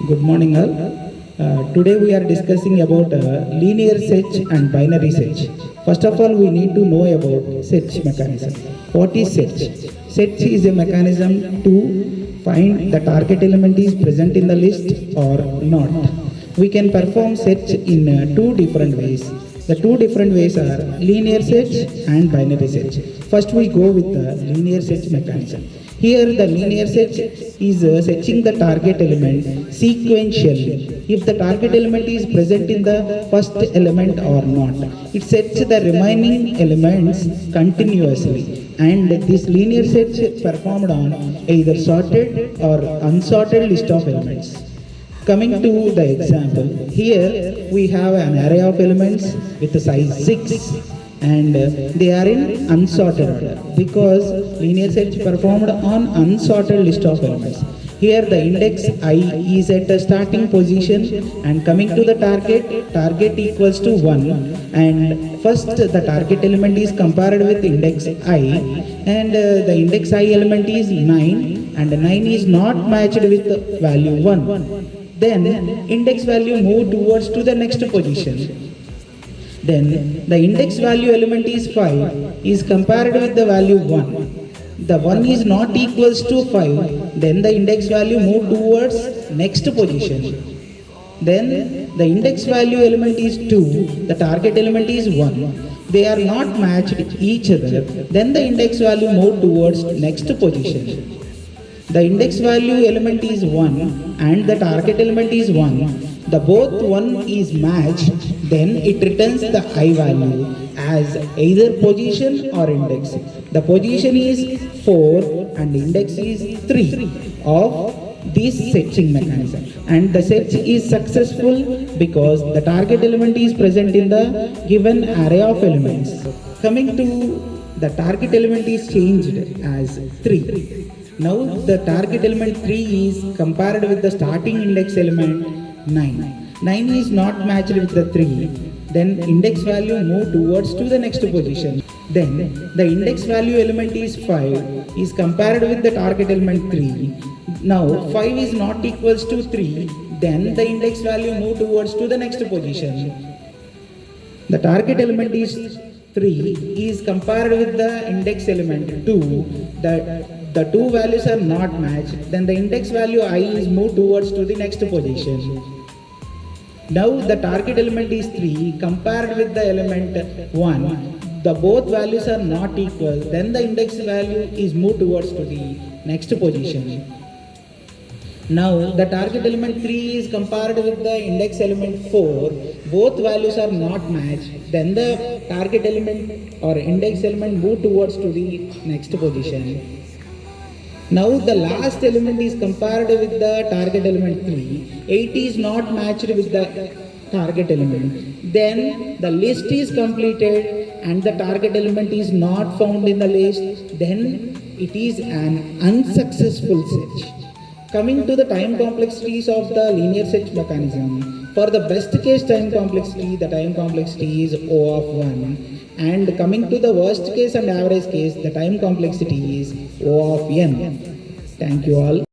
Good morning all. Today we are discussing about linear search and binary search. First of all, we need to know about search mechanism. What is search? Search is a mechanism to find the target element is present in the list or not. We can perform search in two different ways. The two different ways are linear search and binary search. First we go with the linear search mechanism. Here the linear search is searching the target element sequentially. If the target element is present in the first element or not, it searches the remaining elements continuously. And this linear search performed on either sorted or unsorted list of elements. Coming to the example, here we have an array of elements with the size 6 and they are in unsorted order because linear search performed on unsorted list of elements. Here the index I is at the starting position and coming to the target equals to 1 and first the target element is compared with index I and the index I element is 9 and 9 is not matched with value 1. Then index value move towards to the next position. Then the index value element is 5 is compared with the value 1. The 1 is not equals to 5. Then the index value move towards next position. Then the index value element is 2. The target element is 1. They are not matched each other. Then the index value move towards next position. The index value element is 1 and the target element is 1. The both 1 is matched, then it returns the I value as either position or index. The position is 4 and the index is 3 of this searching mechanism. And the search is successful because the target element is present in the given array of elements. Coming to the target element is changed as 3. Now the target element 3 is compared with the starting index element 9. 9 is not matched with the 3. Then index value move towards to the next position. Then the index value element is 5 is compared with the target element 3. Now 5 is not equals to 3. Then the index value move towards to the next position. The target element is 3 is compared with the index element 2. The two values are not matched, then the index value I is moved towards to the next position. Now the target element is 3 compared with the element 1. The both values are not equal, then the index value is moved towards to the next position. Now the target element 3 is compared with the index element 4. Both values are not matched, then the target element or index element move towards to the next position. Now the last element is compared with the target element 3. 8 is not matched with the target element. Then the list is completed and the target element is not found in the list. Then it is an unsuccessful search. Coming to the time complexities of the linear search mechanism. For the best case time complexity, the time complexity is O of 1. And coming to the worst case and average case, the time complexity is O of n. Thank you all.